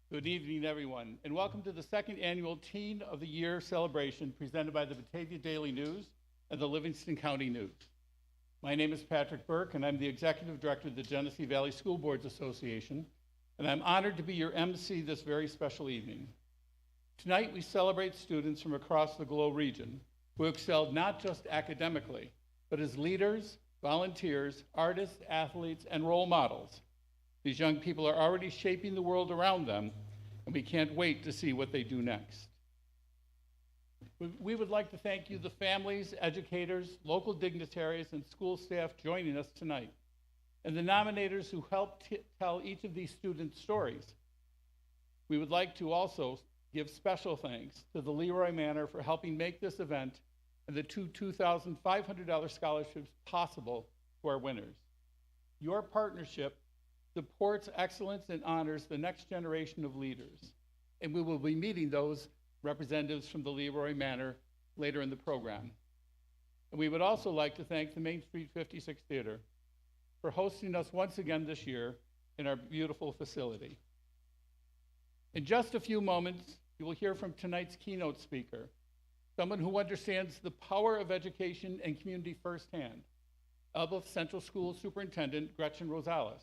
Good evening, everyone, and welcome to the second annual Teen of the Year celebration presented by the Batavia Daily News and the Livingston County News. My name is Patrick Burke, and I'm the Executive Director of the Genesee Valley School Boards Association, and I'm honored to be your MC this very special evening. Tonight, we celebrate students from across the Glow region who excelled not just academically, but as leaders, volunteers, artists, athletes, and role models. These young people are already shaping the world around them, and we can't wait to see what they do next. We would like to thank you, the families, educators, local dignitaries, and school staff joining us tonight, and the nominators who helped tell each of these students' stories. We would like to also give special thanks to the Leroy Manor for helping make this event and the two $2,500 scholarships possible to our winners. Your partnership supports excellence and honors the next generation of leaders. And we will be meeting those representatives from the Leroy Manor later in the program. And we would also like to thank the Main Street 56 Theater for hosting us once again this year in our beautiful facility. In just a few moments, you will hear from tonight's keynote speaker, someone who understands the power of education and community firsthand, Elba Central School Superintendent Gretchen Rosales.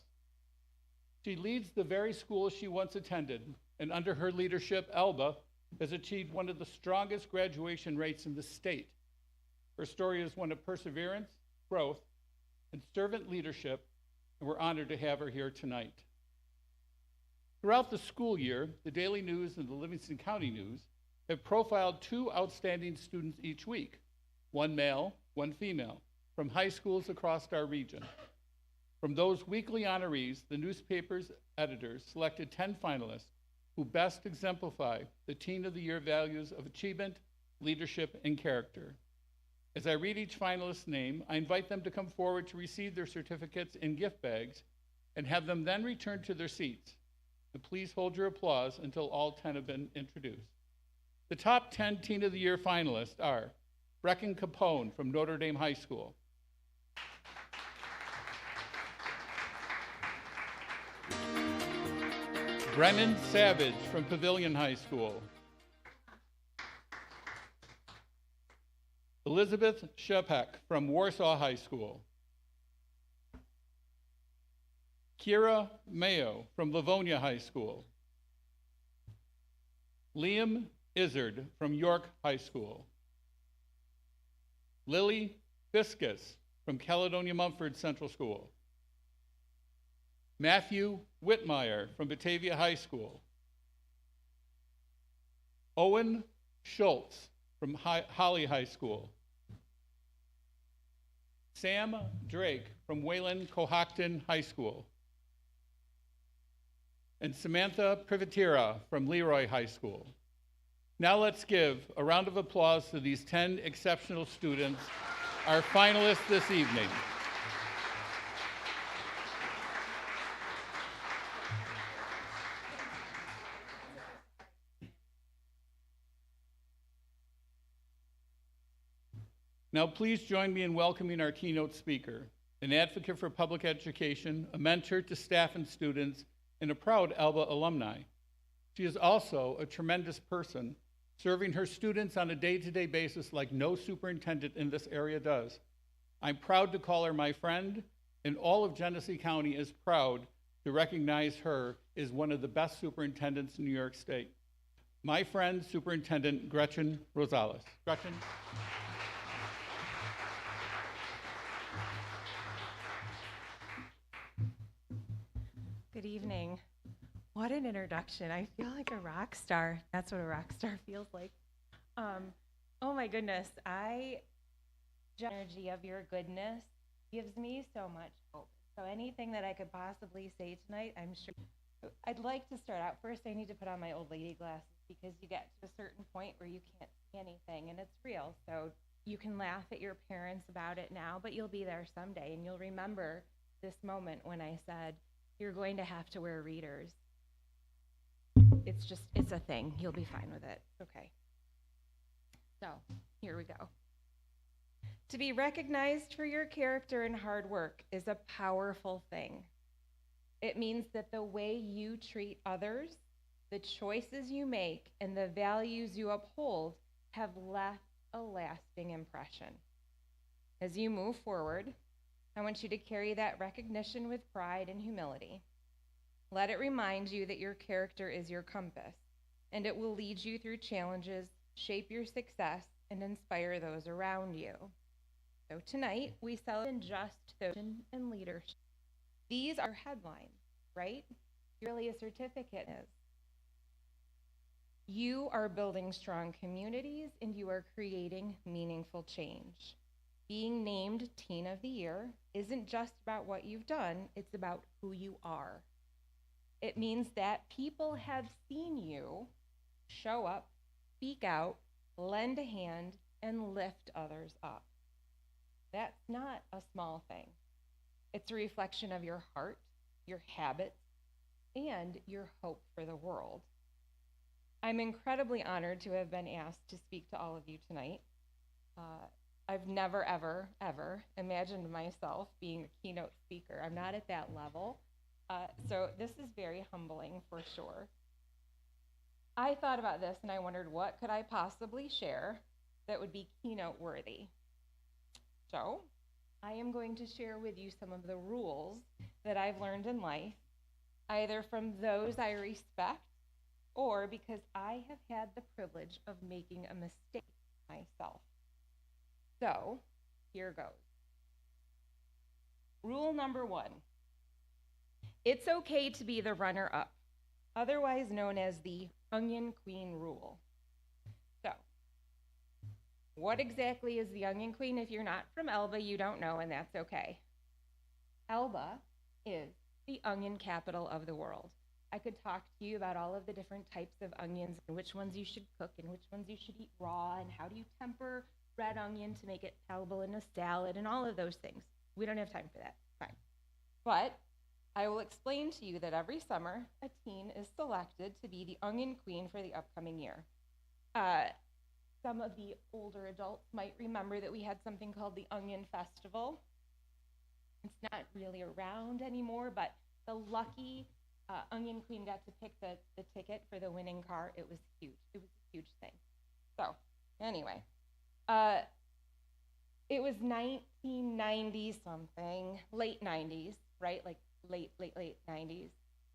She leads the very school she once attended, and under her leadership, Elba has achieved one of the strongest graduation rates in the state. Her story is one of perseverance, growth, and servant leadership, and we're honored to have her here tonight. Throughout the school year, the Daily News and the Livingston County News have profiled two outstanding students each week, one male, one female, from high schools across our region. From those weekly honorees, the newspaper's editors selected 10 finalists who best exemplify the Teen of the Year values of achievement, leadership, and character. As I read each finalist's name, I invite them to come forward to receive their certificates in gift bags and have them then return to their seats. So please hold your applause until all 10 have been introduced. The top 10 Teen of the Year finalists are Brecken Capone from Notre Dame High School, Brennan Savage from Pavilion High School, Elizabeth Shepek from Warsaw High School, Kira Mayo from Livonia High School, Liam Izzard from York High School, Lily Fiscus from Caledonia Mumford Central School, Matthew Whitmire from Batavia High School, Owen Schultz from Holly High School, Sam Drake from Wayland Cohocton High School, and Samantha Privatira from Leroy High School. Now let's give a round of applause to these 10 exceptional students, our finalists this evening. Now, please join me in welcoming our keynote speaker, an advocate for public education, a mentor to staff and students, and a proud Alba alumni. She is also a tremendous person, serving her students on a day-to-day basis like no superintendent in this area does. I'm proud to call her my friend, and all of Genesee County is proud to recognize her as one of the best superintendents in New York State. My friend, Superintendent Gretchen Rosales. Gretchen. Good evening. What an introduction. I feel like a rock star. That's what a rock star feels like. Oh my goodness. The energy of your goodness gives me so much hope. So anything that I could possibly say tonight, I'm sure. I'd like to start out. First, I need to put on my old lady glasses because you get to a certain point where you can't see anything, and it's real. So you can laugh at your parents about it now, but you'll be there someday, and you'll remember this moment when I said, you're going to have to wear readers. It's a thing. You'll be fine with it. Okay. So here we go. To be recognized for your character and hard work is a powerful thing. It means that the way you treat others, The choices you make and the values you uphold have left a lasting impression. As you move forward, I want you to carry that recognition with pride and humility. Let it remind you that your character is your compass, and it will lead you through challenges, shape your success, and inspire those around you. So tonight, we celebrate just vision and leadership. These are headlines, right? Really, a certificate is. You are building strong communities, and you are creating meaningful change. Being named Teen of the Year isn't just about what you've done, it's about who you are. It means that people have seen you show up, speak out, lend a hand, and lift others up. That's not a small thing. It's a reflection of your heart, your habits, and your hope for the world. I'm incredibly honored to have been asked to speak to all of you tonight. I've never, ever, ever imagined myself being a keynote speaker. I'm not at that level. So this is very humbling for sure. I thought about this and I wondered, what could I possibly share that would be keynote worthy? So I am going to share with you some of the rules that I've learned in life, either from those I respect or because I have had the privilege of making a mistake myself. So here goes. Rule number 1. It's okay to be the runner-up, otherwise known as the Onion Queen rule. So, what exactly is the Onion Queen? If you're not from Elba, you don't know, and that's okay. Elba is the onion capital of the world. I could talk to you about all of the different types of onions and which ones you should cook and which ones you should eat raw and how do you temper red onion to make it palatable in a salad and all of those things. We don't have time for that. Fine. But I will explain to you that every summer a teen is selected to be the Onion Queen for the upcoming year. Some of the older adults might remember that we had something called the Onion Festival. It's not really around anymore, but the lucky Onion Queen got to pick the ticket for the winning car. It was huge. It was a huge thing. So anyway, it was 1990 something, late 90s, right? Like late 90s.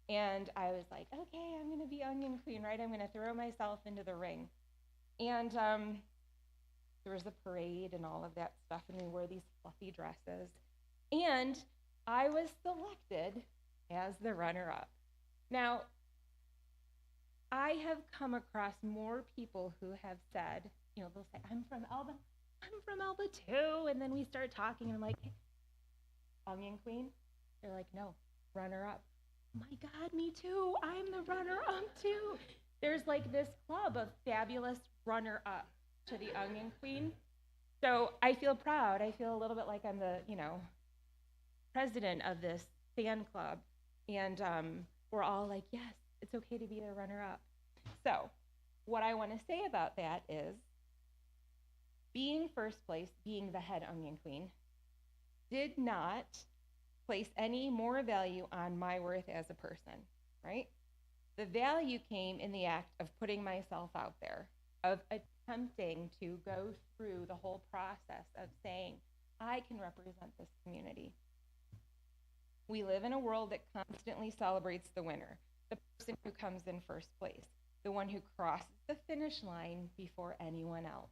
And I was like, okay, I'm going to be Onion Queen, right? I'm going to throw myself into the ring. And there was a parade and all of that stuff, and we wore these fluffy dresses. And I was selected as the runner-up. Now, I have come across more people who have said, you know, they'll say, I'm from Elba too. And then we start talking, and I'm like, hey, Onion Queen? They're like, no, runner-up. Oh my God, me too. I'm the runner-up too. There's like this club of fabulous runner-up to the Onion Queen. So I feel proud. I feel a little bit like I'm the, president of this fan club. And we're all like, yes, it's okay to be the runner-up. So what I want to say about that is being first place, being the head Onion Queen, did not place any more value on my worth as a person, right? The value came in the act of putting myself out there, of attempting to go through the whole process of saying, I can represent this community. We live in a world that constantly celebrates the winner, the person who comes in first place, the one who crosses the finish line before anyone else.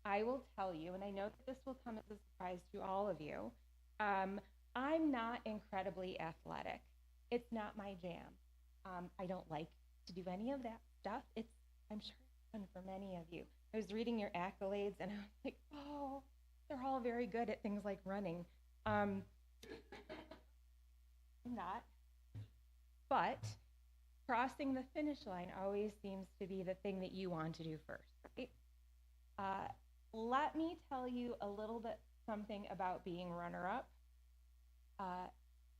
I will tell you, and I know that this will come as a surprise to all of you, I'm not incredibly athletic. It's not my jam. I don't like to do any of that stuff. I'm sure it's fun for many of you. I was reading your accolades and I was like, oh, they're all very good at things like running. I'm not. But crossing the finish line always seems to be the thing that you want to do first, right? Let me tell you a little bit something about being runner-up.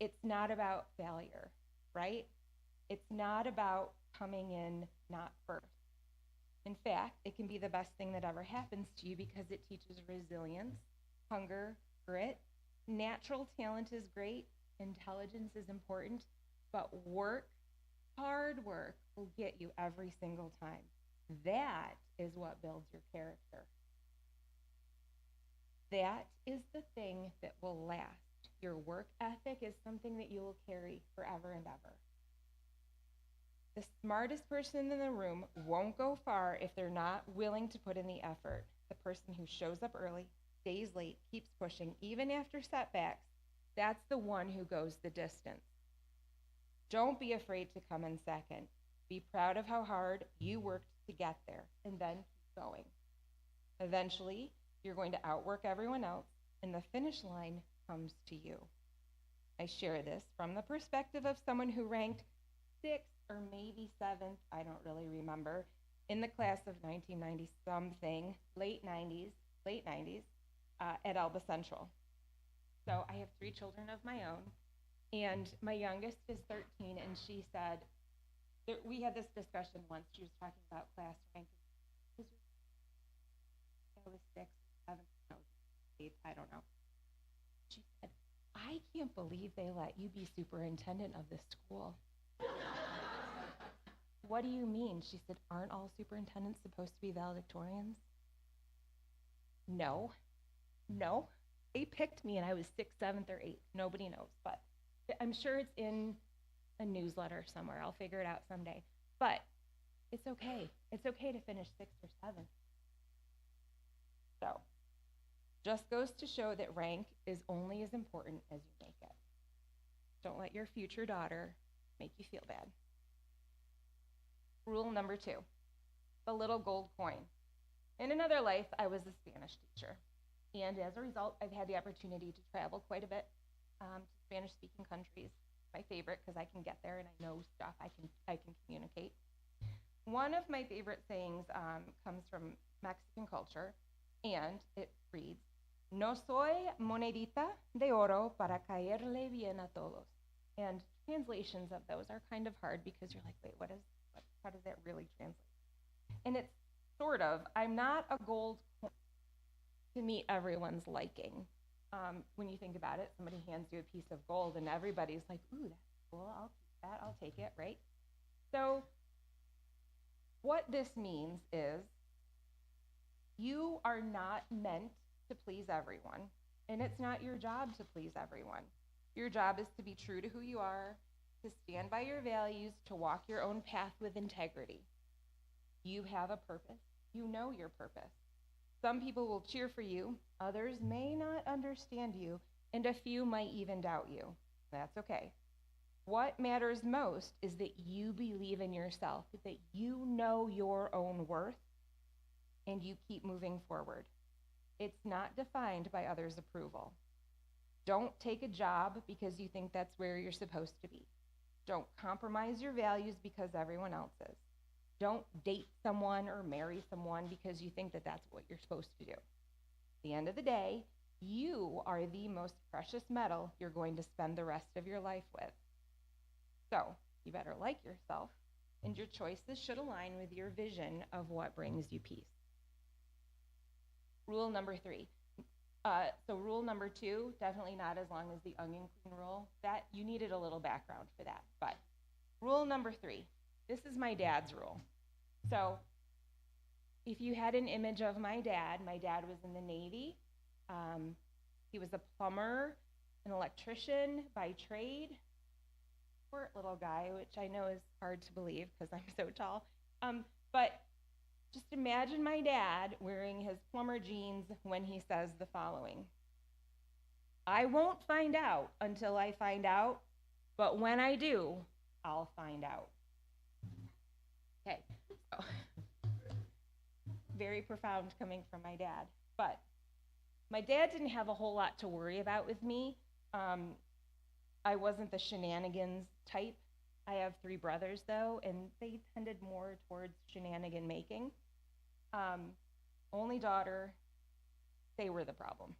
It's not about failure, right? It's not about coming in not first. In fact, it can be the best thing that ever happens to you because it teaches resilience, hunger, grit. Natural talent is great, intelligence is important, but work, Hard work will get you every single time. That is what builds your character. That is the thing that will last. Your work ethic is something that you will carry forever and ever. The smartest person in the room won't go far if they're not willing to put in the effort. The person who shows up early, stays late, keeps pushing, even after setbacks, that's the one who goes the distance. Don't be afraid to come in second. Be proud of how hard you worked to get there, and then keep going. Eventually, you're going to outwork everyone else, and the finish line comes to you. I share this from the perspective of someone who ranked 6th or maybe 7th, I don't really remember, in the class of 1990 something, late 90s, at Alba Central. So I have 3 children of my own, and my youngest is 13, and she said, we had this discussion once, she was talking about class ranking. I was 6th, 7th, no, 8th, I don't know. She said, I can't believe they let you be superintendent of this school. What do you mean? She said, aren't all superintendents supposed to be valedictorians? No. They picked me and I was 6th, 7th, or 8th. Nobody knows, but I'm sure it's in a newsletter somewhere. I'll figure it out someday. But it's okay. It's okay to finish 6th or 7th. So, just goes to show that rank is only as important as you make it. Don't let your future daughter make you feel bad. Rule number 2, the little gold coin. In another life, I was a Spanish teacher. And as a result, I've had the opportunity to travel quite a bit to Spanish-speaking countries. My favorite, because I can get there and I know stuff, I can communicate. One of my favorite sayings comes from Mexican culture, and it reads, "No soy monedita de oro para caerle bien a todos." And translations of those are kind of hard because you're like, wait, how does that really translate? And it's sort of, I'm not a gold coin to meet everyone's liking. When you think about it, somebody hands you a piece of gold and everybody's like, ooh, that's cool, I'll keep that, I'll take it, right? So what this means is you are not meant to please everyone, and it's not your job to please everyone. Your job is to be true to who you are, to stand by your values, to walk your own path with integrity. You have a purpose. You know your purpose. Some people will cheer for you, others may not understand you, and a few might even doubt you. That's okay. What matters most is that you believe in yourself, that you know your own worth, and you keep moving forward. It's not defined by others' approval. Don't take a job because you think that's where you're supposed to be. Don't compromise your values because everyone else is. Don't date someone or marry someone because you think that that's what you're supposed to do. At the end of the day, you are the most precious metal you're going to spend the rest of your life with. So, you better like yourself, and your choices should align with your vision of what brings you peace. Rule number 3. So rule number 2, definitely not as long as the onion clean rule. That, you needed a little background for that. But rule number 3, this is my dad's rule. So if you had an image of my dad was in the Navy. He was a plumber, an electrician by trade. Short little guy, which I know is hard to believe because I'm so tall. But just imagine my dad wearing his plumber jeans when he says the following: I won't find out until I find out, but when I do, I'll find out. Okay, so very profound coming from my dad. But my dad didn't have a whole lot to worry about with me. I wasn't the shenanigans type. I have 3 brothers though, and they tended more towards shenanigan making. Only daughter, they were the problem.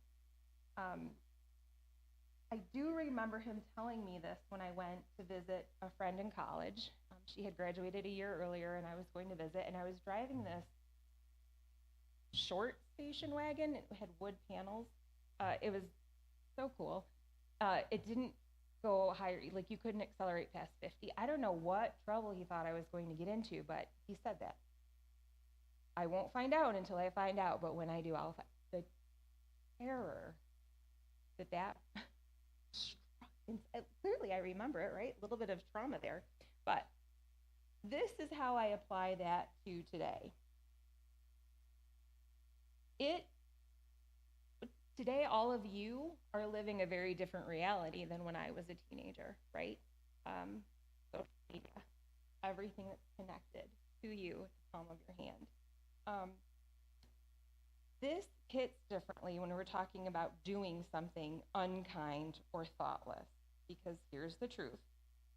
I do remember him telling me this when I went to visit a friend in college. She had graduated a year earlier and I was going to visit, and I was driving this short station wagon. It had wood panels. It was so cool. It didn't go higher, like you couldn't accelerate past 50. I don't know what trouble he thought I was going to get into, but he said that. I won't find out until I find out, but when I do, I'll find the terror that clearly I remember it, right? A little bit of trauma there. But this is how I apply that to today. Today, all of you are living a very different reality than when I was a teenager, right? Social media, everything that's connected to you at the palm of your hand. This hits differently when we're talking about doing something unkind or thoughtless, because here's the truth.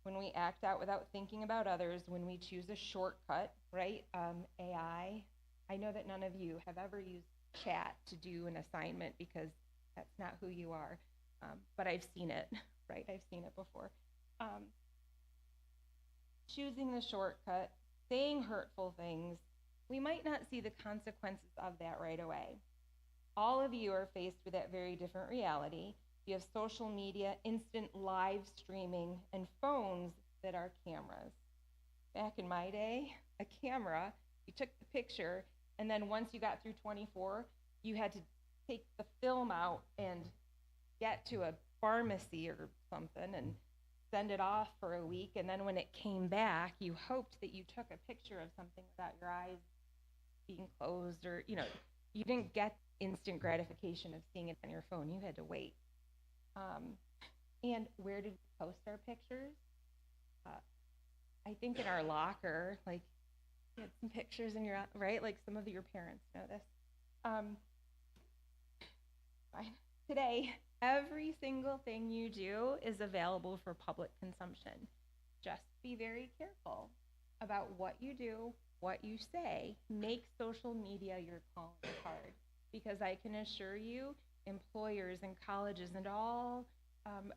When we act out without thinking about others, when we choose a shortcut, right? AI, I know that none of you have ever used chat to do an assignment because that's not who you are, but I've seen it, right? I've seen it before. Choosing the shortcut, saying hurtful things, we might not see the consequences of that right away. All of you are faced with that very different reality. You have social media, instant live streaming, and phones that are cameras. Back in my day, a camera, you took the picture, and then once you got through 24, you had to take the film out and get to a pharmacy or something and send it off for a week. And then when it came back, you hoped that you took a picture of something without your eyes being closed, or, you didn't get instant gratification of seeing it on your phone. You had to wait. And where did we post our pictures? I think in our locker, like, you had some pictures in your, right? Like some of your parents know this. Today, every single thing you do is available for public consumption. Just be very careful about what you do, what you say. Make social media your calling card, because I can assure you, employers and colleges and all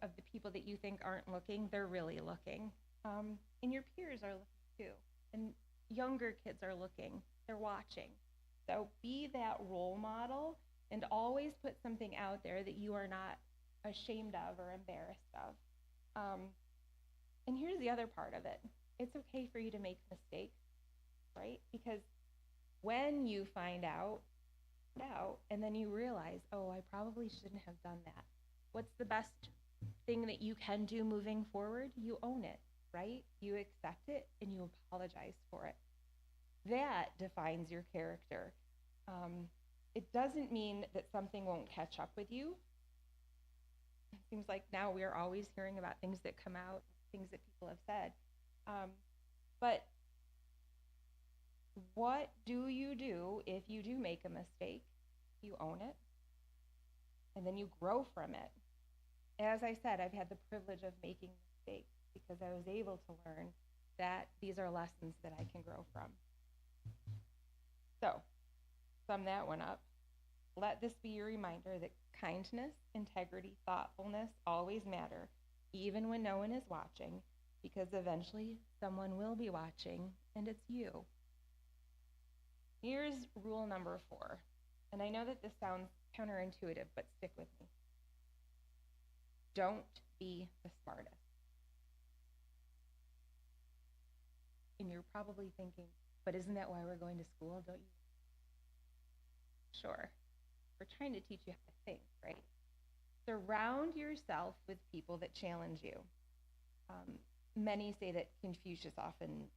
of the people that you think aren't looking, they're really looking. And your peers are looking too. And younger kids are looking, they're watching. So be that role model and always put something out there that you are not ashamed of or embarrassed of. And here's the other part of it. It's okay for you to make mistakes, right? Because when you find out, and then you realize, oh, I probably shouldn't have done that. What's the best thing that you can do moving forward? You own it, right? You accept it and you apologize for it. That defines your character. It doesn't mean that something won't catch up with you. It seems like now we're always hearing about things that come out, things that people have said. But what do you do if you do make a mistake? You own it, and then you grow from it. As I said, I've had the privilege of making mistakes because I was able to learn that these are lessons that I can grow from. So, sum that one up. Let this be your reminder that kindness, integrity, thoughtfulness always matter, even when no one is watching, because eventually someone will be watching, and it's you. Here's rule number 4. And I know that this sounds counterintuitive, but stick with me. Don't be the smartest. And you're probably thinking, but isn't that why we're going to school, don't you? Sure. We're trying to teach you how to think, right? Surround yourself with people that challenge you. Many say that Confucius often,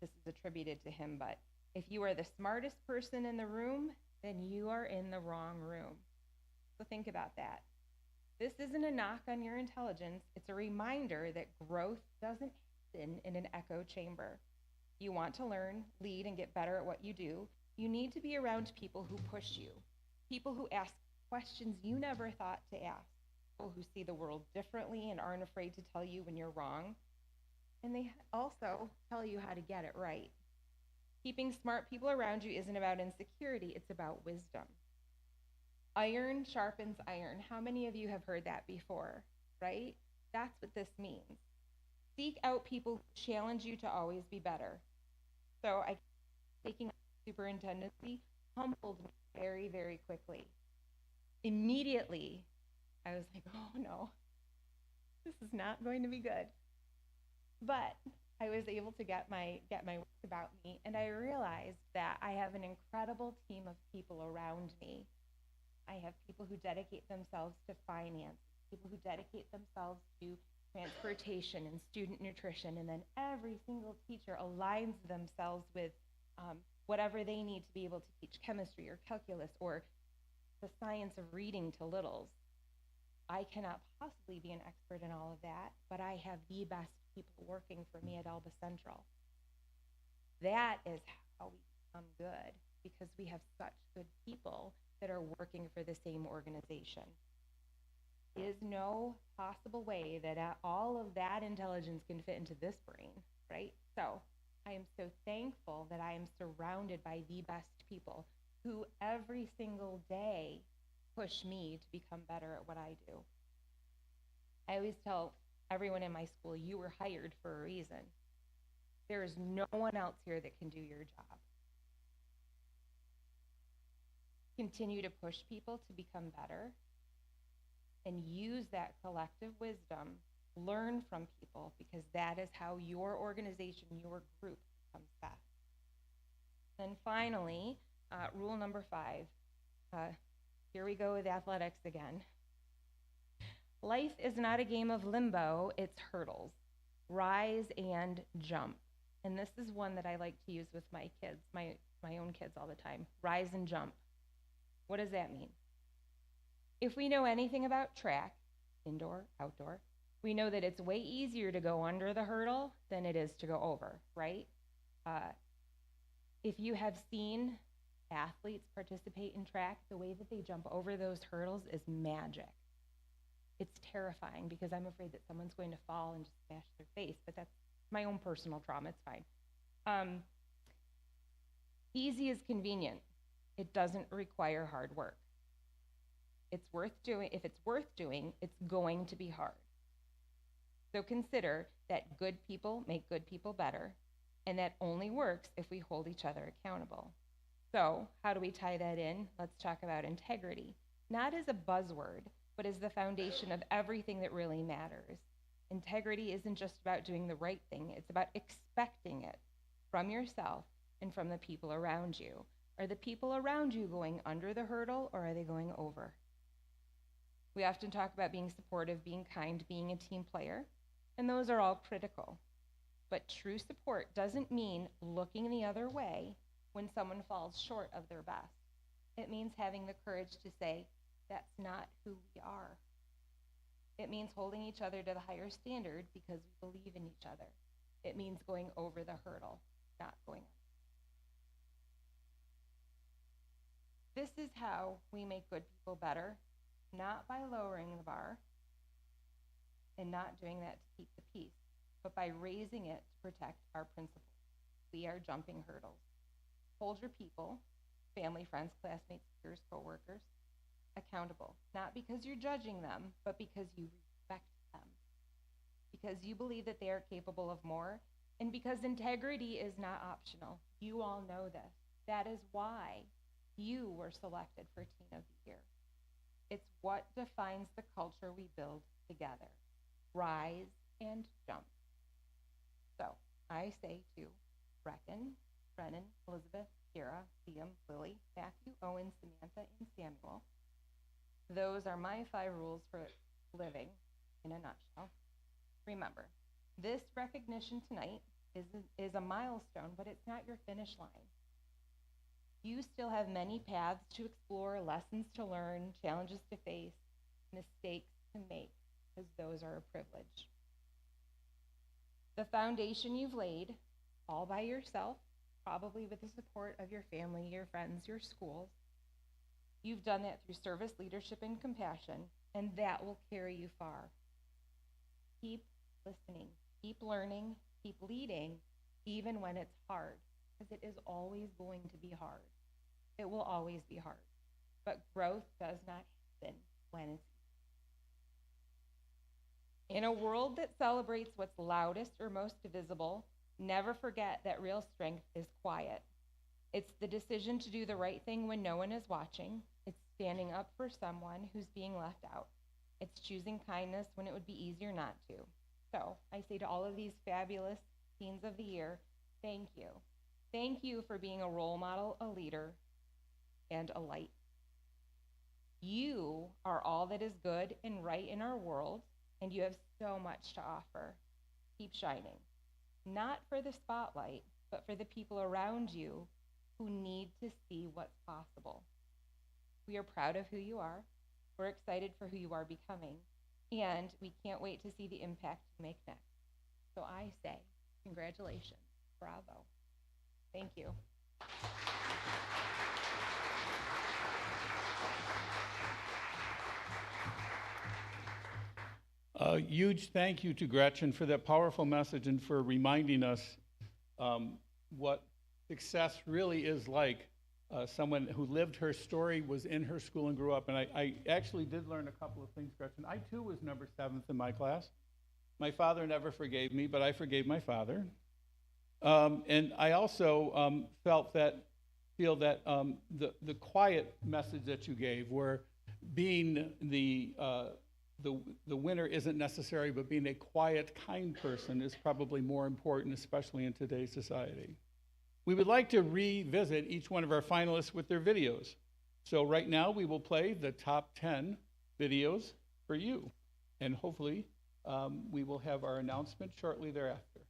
this is attributed to him, but if you are the smartest person in the room, then you are in the wrong room. So think about that. This isn't a knock on your intelligence. It's a reminder that growth doesn't happen in an echo chamber. You want to learn, lead, and get better at what you do. You need to be around people who push you, people who ask questions you never thought to ask, people who see the world differently and aren't afraid to tell you when you're wrong. And they also tell you how to get it right. Keeping smart people around you isn't about insecurity, it's about wisdom. Iron sharpens iron. How many of you have heard that before, right? That's what this means. Seek out people who challenge you to always be better. So taking superintendency humbled me very, very quickly. Immediately, I was like, oh no, This is not going to be good. But I was able to get my work about me, and I realized that I have an incredible team of people around me. I have people who dedicate themselves to finance, people who dedicate themselves to transportation and student nutrition, and then every single teacher aligns themselves with whatever they need to be able to teach chemistry or calculus or the science of reading to littles. I cannot possibly be an expert in all of that, but I have the best people working for me at Alba Central. That is how we become good, because we have such good people that are working for the same organization. There is no possible way that all of that intelligence can fit into this brain, right? So I am so thankful that I am surrounded by the best people who every single day push me to become better at what I do. I always tell everyone in my school, you were hired for a reason. There is no one else here that can do your job. Continue to push people to become better and use that collective wisdom. Learn from people, because that is how your organization, your group becomes best. Then finally, rule number 5. Here we go with athletics again. Life is not a game of limbo, it's hurdles. Rise and jump. And this is one that I like to use with my kids, my own kids all the time. Rise and jump. What does that mean? If we know anything about track, indoor, outdoor, we know that it's way easier to go under the hurdle than it is to go over, right? If you have seen athletes participate in track, the way that they jump over those hurdles is magic. It's terrifying because I'm afraid that someone's going to fall and just smash their face, but that's my own personal trauma, it's fine. Easy is convenient. It doesn't require hard work. It's worth doing. If it's worth doing, it's going to be hard. So consider that good people make good people better, and that only works if we hold each other accountable. So how do we tie that in? Let's talk about integrity. Not as a buzzword, but as the foundation of everything that really matters. Integrity isn't just about doing the right thing, it's about expecting it from yourself and from the people around you. Are the people around you going under the hurdle, or are they going over? We often talk about being supportive, being kind, being a team player, and those are all critical. But true support doesn't mean looking the other way when someone falls short of their best. It means having the courage to say, that's not who we are. It means holding each other to the higher standard because we believe in each other. It means going over the hurdle, not going under. This is how we make good people better, not by lowering the bar and not doing that to keep the peace, but by raising it to protect our principles. We are jumping hurdles. Hold your people, family, friends, classmates, peers, coworkers, accountable, not because you're judging them, but because you respect them, because you believe that they are capable of more, and because integrity is not optional. You all know this. That is why you were selected for Teen of the Year. It's what defines the culture we build together. Rise and jump. So I say to Brecken, Brennan, Elizabeth, Kira, Liam, Lily, Matthew, Owen, Samantha, and Samuel, those are my 5 rules for living in a nutshell. Remember, this recognition tonight is a milestone, but it's not your finish line. You still have many paths to explore, lessons to learn, challenges to face, mistakes to make, because those are a privilege. The foundation you've laid all by yourself, probably with the support of your family, your friends, your schools. You've done that through service, leadership, and compassion, and that will carry you far. Keep listening, keep learning, keep leading, even when it's hard, because it is always going to be hard. It will always be hard, but growth does not happen when it's easy. In a world that celebrates what's loudest or most visible, never forget that real strength is quiet. It's the decision to do the right thing when no one is watching. It's standing up for someone who's being left out. It's choosing kindness when it would be easier not to. So I say to all of these fabulous teens of the year, thank you. Thank you for being a role model, a leader, and a light. You are all that is good and right in our world, and you have so much to offer. Keep shining. Not for the spotlight, but for the people around you who need to see what's possible. We are proud of who you are. We're excited for who you are becoming, and we can't wait to see the impact you make next. So I say, congratulations, bravo. Thank you. A huge thank you to Gretchen for that powerful message and for reminding us what success really is like. Someone who lived her story, was in her school and grew up. And I actually did learn a couple of things, Gretchen. I too was number 7th in my class. My father never forgave me, but I forgave my father. And I also feel that the quiet message that you gave, where being the winner isn't necessary, but being a quiet, kind person is probably more important, especially in today's society. We would like to revisit each one of our finalists with their videos. So right now we will play the top 10 videos for you. And hopefully we will have our announcement shortly thereafter.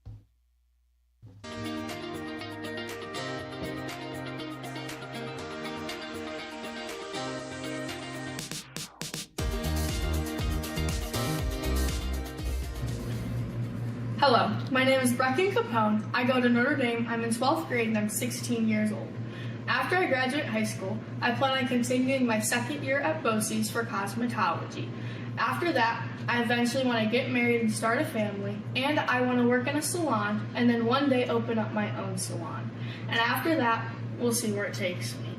Hello, my name is Brecken Capone. I go to Notre Dame. I'm in 12th grade and I'm 16 years old. After I graduate high school, I plan on continuing my second year at BOCES for cosmetology. After that, I eventually want to get married and start a family, and I want to work in a salon and then one day open up my own salon. And after that, we'll see where it takes me.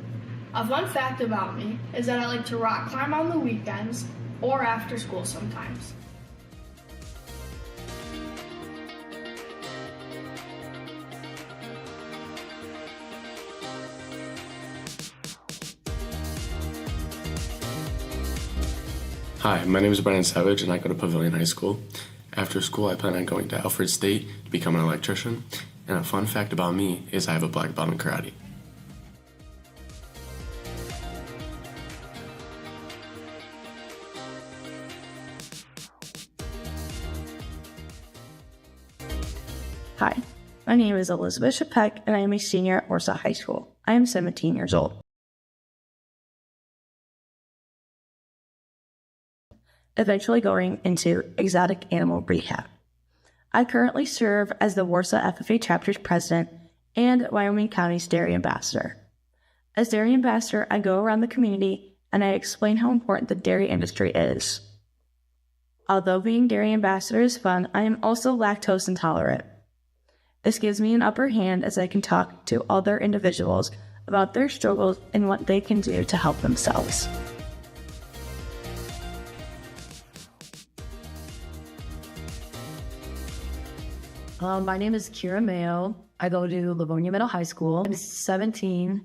A fun fact about me is that I like to rock climb on the weekends or after school sometimes. Hi, my name is Brandon Savage and I go to Pavilion High School. After school, I plan on going to Alfred State to become an electrician. And a fun fact about me is I have a black belt in karate. Hi, my name is Elizabeth Shapek and I am a senior at Warsaw High School. I am 17 years old. Eventually going into exotic animal rehab. I currently serve as the Warsaw FFA Chapter's president and Wyoming County's dairy ambassador. As dairy ambassador, I go around the community and I explain how important the dairy industry is. Although being dairy ambassador is fun, I am also lactose intolerant. This gives me an upper hand as I can talk to other individuals about their struggles and what they can do to help themselves. My name is Kira Mayo. I go to Livonia Middle High School. I'm 17.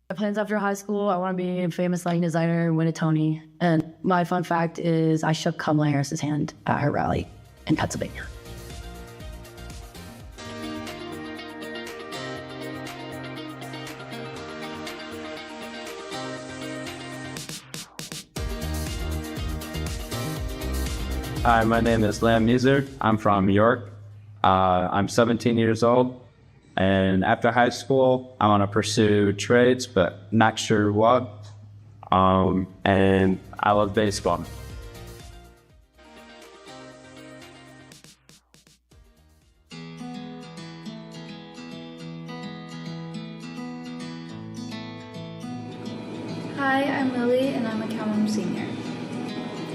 My plans after high school, I want to be a famous lighting designer and win a Tony. And my fun fact is I shook Kamala Harris's hand at her rally in Pennsylvania. Hi, my name is Lam Muser. I'm from New York. I'm 17 years old, and after high school, I want to pursue trades, but not sure what. And I love baseball. Hi, I'm Lily, and I'm a Calmum senior.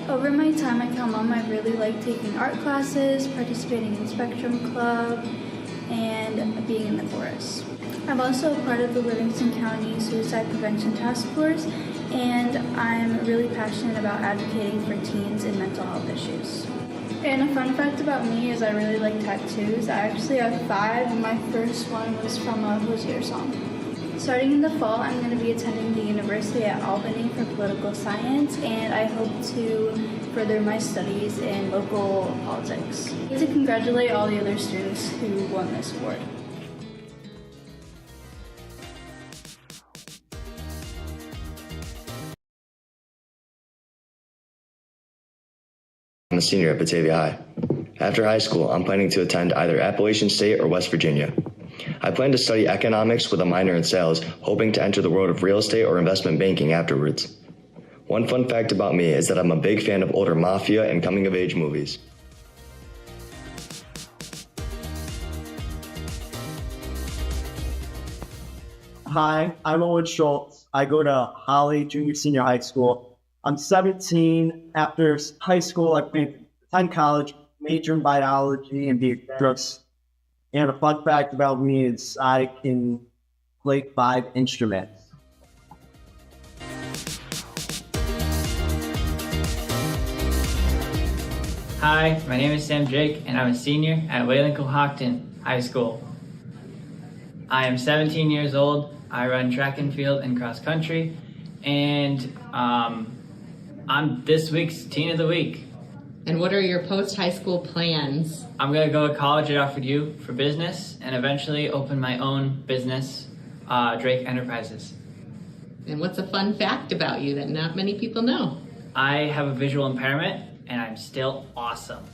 Over my time at Calmum, I really like taking art classes, participating in Spectrum Club, and being in the chorus. I'm also a part of the Livingston County Suicide Prevention Task Force, and I'm really passionate about advocating for teens and mental health issues. And a fun fact about me is I really like tattoos. I actually have 5, and my first one was from a Hozier song. Starting in the fall, I'm going to be attending the University at Albany for political science, and I hope to further my studies in local politics. I'd like to congratulate all the other students who won this award. I'm a senior at Batavia High. After high school, I'm planning to attend either Appalachian State or West Virginia. I plan to study economics with a minor in sales, hoping to enter the world of real estate or investment banking afterwards. One fun fact about me is that I'm a big fan of older mafia and coming-of-age movies. Hi, I'm Owen Schultz. I go to Holly Junior Senior High School. I'm 17. After high school, I plan to attend college, major in biology and be a drugist. And a fun fact about me is I can play 5 instruments. Hi, my name is Sam Drake, and I'm a senior at Wayland-Cohocton High School. I am 17 years old. I run track and field and cross country, and I'm this week's Teen of the Week. And what are your post-high school plans? I'm going to go to college at Alfred U for business and eventually open my own business, Drake Enterprises. And what's a fun fact about you that not many people know? I have a visual impairment, and I'm still awesome.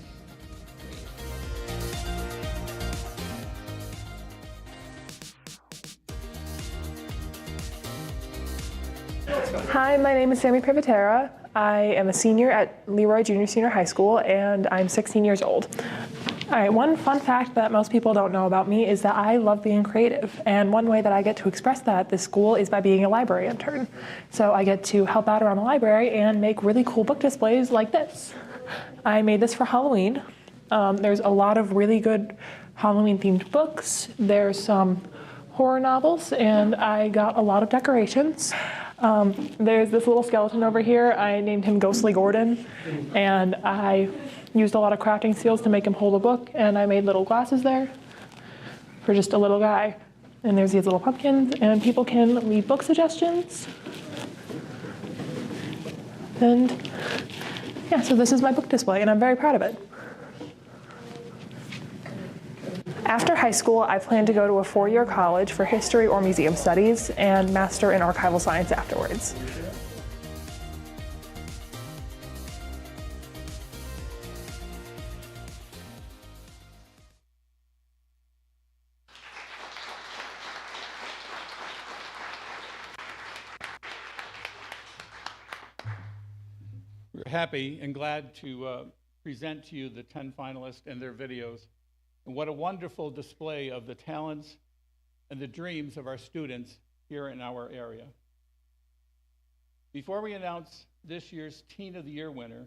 Hi, my name is Sammy Privatera. I am a senior at Leroy Junior Senior High School, and I'm 16 years old. All right, one fun fact that most people don't know about me is that I love being creative, and one way that I get to express that at this school is by being a library intern. So I get to help out around the library and make really cool book displays like this. I made this for Halloween. There's a lot of really good Halloween-themed books. There's some horror novels, and I got a lot of decorations. There's this little skeleton over here. I named him Ghostly Gordon, and I used a lot of crafting skills to make him hold a book, and I made little glasses there for just a little guy. And there's these little pumpkins, and people can leave book suggestions. And yeah, so this is my book display, and I'm very proud of it. After high school, I plan to go to a 4-year college for history or museum studies and master in archival science afterwards. We're happy and glad to present to you the 10 finalists and their videos. And what a wonderful display of the talents and the dreams of our students here in our area. Before we announce this year's Teen of the Year winner,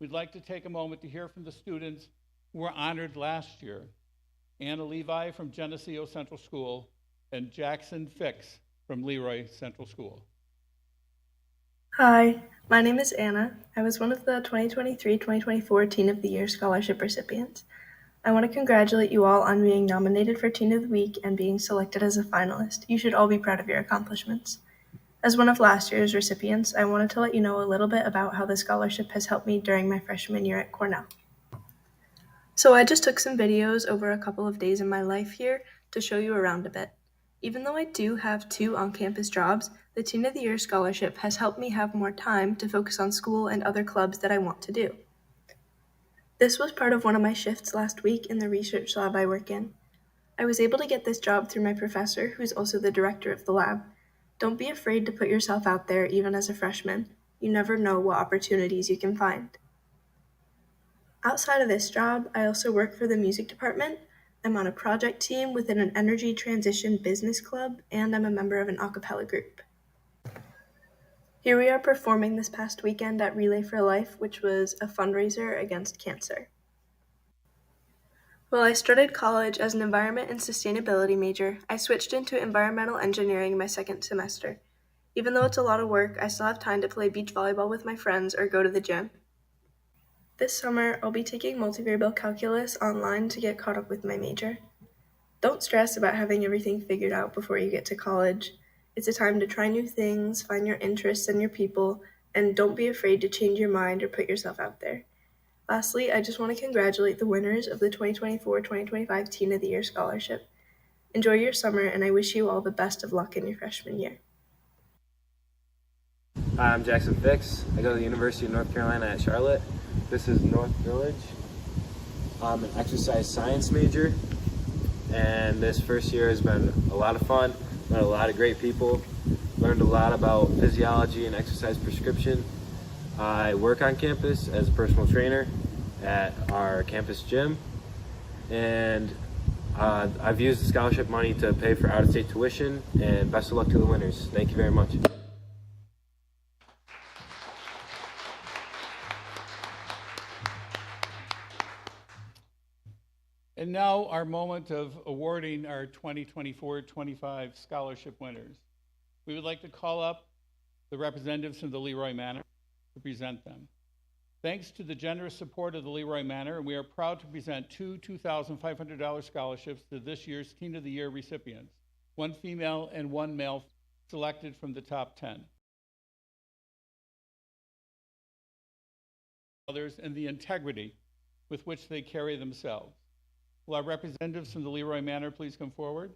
we'd like to take a moment to hear from the students who were honored last year. Anna Levi from Genesee Central School and Jackson Fix from Leroy Central School. Hi, my name is Anna. I was one of the 2023-2024 Teen of the Year scholarship recipients. I want to congratulate you all on being nominated for Teen of the Week and being selected as a finalist. You should all be proud of your accomplishments. As one of last year's recipients, I wanted to let you know a little bit about how the scholarship has helped me during my freshman year at Cornell. So I just took some videos over a couple of days in my life here to show you around a bit. Even though I do have 2 on-campus jobs, the Teen of the Year scholarship has helped me have more time to focus on school and other clubs that I want to do. This was part of one of my shifts last week in the research lab I work in. I was able to get this job through my professor, who's also the director of the lab. Don't be afraid to put yourself out there even as a freshman. You never know what opportunities you can find. Outside of this job, I also work for the music department. I'm on a project team within an energy transition business club, and I'm a member of an a cappella group. Here we are performing this past weekend at Relay for Life, which was a fundraiser against cancer. While I started college as an environment and sustainability major, I switched into environmental engineering my second semester. Even though it's a lot of work, I still have time to play beach volleyball with my friends or go to the gym. This summer, I'll be taking multivariable calculus online to get caught up with my major. Don't stress about having everything figured out before you get to college. It's a time to try new things, find your interests and your people, and don't be afraid to change your mind or put yourself out there. Lastly, I just want to congratulate the winners of the 2024-2025 Teen of the Year Scholarship. Enjoy your summer, and I wish you all the best of luck in your freshman year. Hi, I'm Jackson Fix. I go to the University of North Carolina at Charlotte. This is North Village. I'm an exercise science major, and this first year has been a lot of fun. Met a lot of great people, learned a lot about physiology and exercise prescription. I work on campus as a personal trainer at our campus gym, and I've used the scholarship money to pay for out-of-state tuition, and best of luck to the winners. Thank you very much. And now our moment of awarding our 2024-25 scholarship winners. We would like to call up the representatives from the Leroy Manor to present them. Thanks to the generous support of the Leroy Manor, we are proud to present two $2,500 scholarships to this year's Teen of the Year recipients, one female and one male selected from the top 10. Others and the integrity with which they carry themselves. Will our representatives from the Leroy Manor please come forward?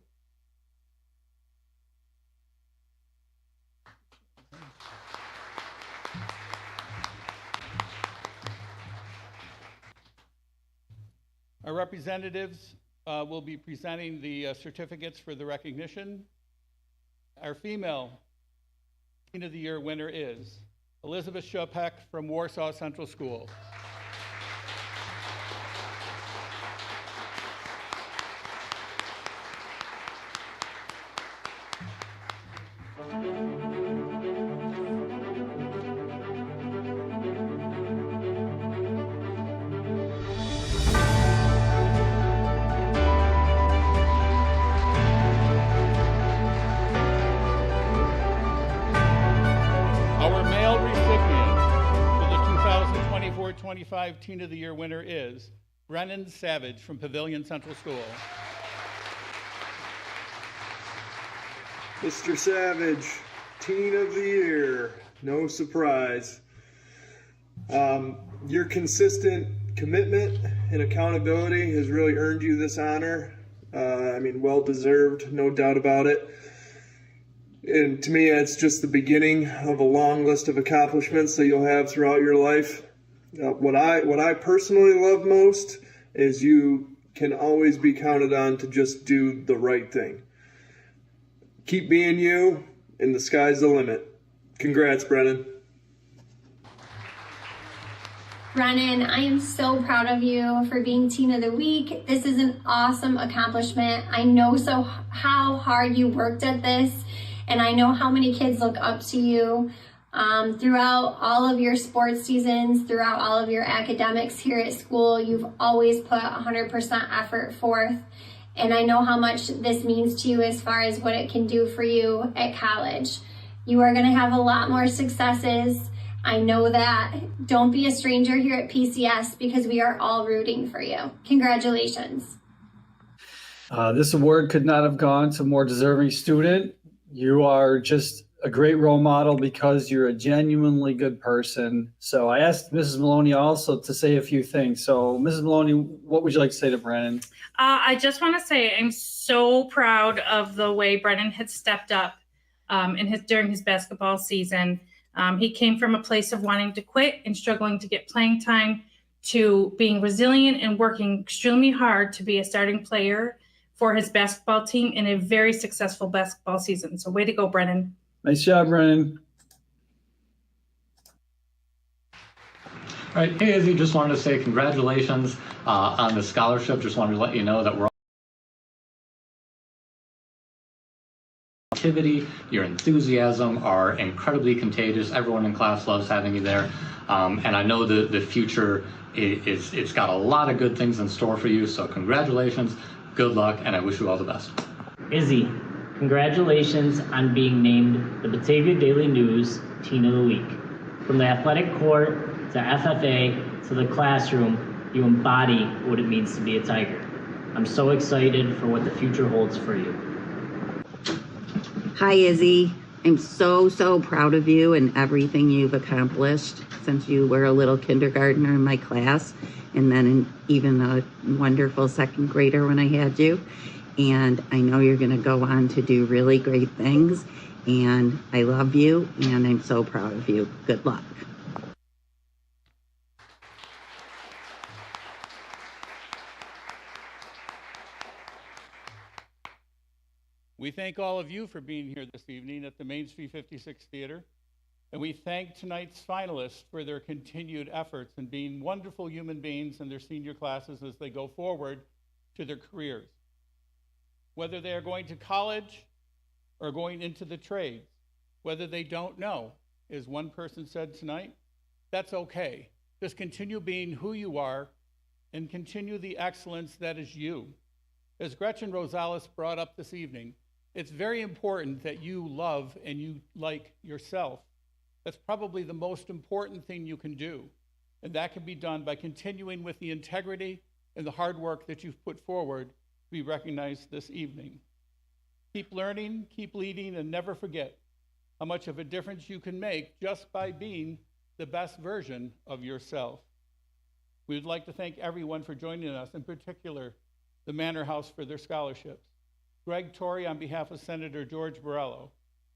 Our representatives will be presenting the certificates for the recognition. Our female Teen of the Year winner is Elizabeth Shopek from Warsaw Central School. The 25 Teen of the Year winner is Brennan Savage from Pavilion Central School. Mr. Savage, Teen of the Year, no surprise. Your consistent commitment and accountability has really earned you this honor. Well deserved, no doubt about it. And to me, it's just the beginning of a long list of accomplishments that you'll have throughout your life. What I personally love most is you can always be counted on to just do the right thing. Keep being you, and the sky's the limit. Congrats, Brennan. Brennan, I am so proud of you for being Teen of the Week. This is an awesome accomplishment. I know how hard you worked at this, and I know how many kids look up to you. Throughout all of your sports seasons, throughout all of your academics here at school, you've always put 100% effort forth. And I know how much this means to you as far as what it can do for you at college. You are going to have a lot more successes. I know that. Don't be a stranger here at PCS because we are all rooting for you. Congratulations. This award could not have gone to a more deserving student. You are just a great role model because you're a genuinely good person. So I asked Mrs. Maloney also to say a few things. So Mrs. Maloney, what would you like to say to Brennan? I just want to say I'm so proud of the way Brennan had stepped up during his basketball season. He came from a place of wanting to quit and struggling to get playing time to being resilient and working extremely hard to be a starting player for his basketball team in a very successful basketball season. So way to go, Brennan. Nice job, Brennan. All right, hey Izzy, just wanted to say congratulations on the scholarship. Just wanted to let you know that we're activity, your enthusiasm are incredibly contagious. Everyone in class loves having you there. And I know the future it's got a lot of good things in store for you. So congratulations, good luck, and I wish you all the best. Izzy, congratulations on being named the Batavia Daily News Teen of the Week. From the athletic court to FFA to the classroom, you embody what it means to be a Tiger. I'm so excited for what the future holds for you. Hi, Izzy. I'm so, so proud of you and everything you've accomplished since you were a little kindergartner in my class, and then even a wonderful second grader when I had you. And I know you're going to go on to do really great things, and I love you, and I'm so proud of you. Good luck. We thank all of you for being here this evening at the Main Street 56 Theater, and we thank tonight's finalists for their continued efforts in being wonderful human beings in their senior classes as they go forward to their careers. Whether they are going to college or going into the trades, whether they don't know, as one person said tonight, that's okay. Just continue being who you are and continue the excellence that is you. As Gretchen Rosales brought up this evening, it's very important that you love and you like yourself. That's probably the most important thing you can do. And that can be done by continuing with the integrity and the hard work that you've put forward to be recognized this evening. Keep learning, keep leading, and never forget how much of a difference you can make just by being the best version of yourself. We would like to thank everyone for joining us, in particular the Manor House for their scholarships. Greg Torrey on behalf of Senator George Borrello,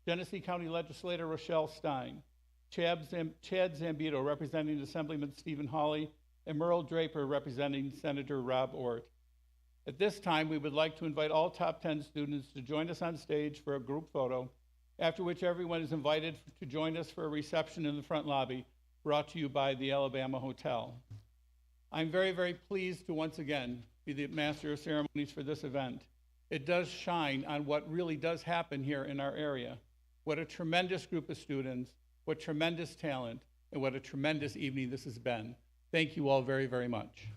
Genesee County Legislator Rochelle Stein, Chad Zambito representing Assemblyman Stephen Hawley, and Merle Draper representing Senator Rob Ort. At this time, we would like to invite all top 10 students to join us on stage for a group photo, after which everyone is invited to join us for a reception in the front lobby, brought to you by the Alabama Hotel. I'm very, very pleased to once again be the Master of Ceremonies for this event. It does shine on what really does happen here in our area. What a tremendous group of students, what tremendous talent, and what a tremendous evening this has been. Thank you all very, very much.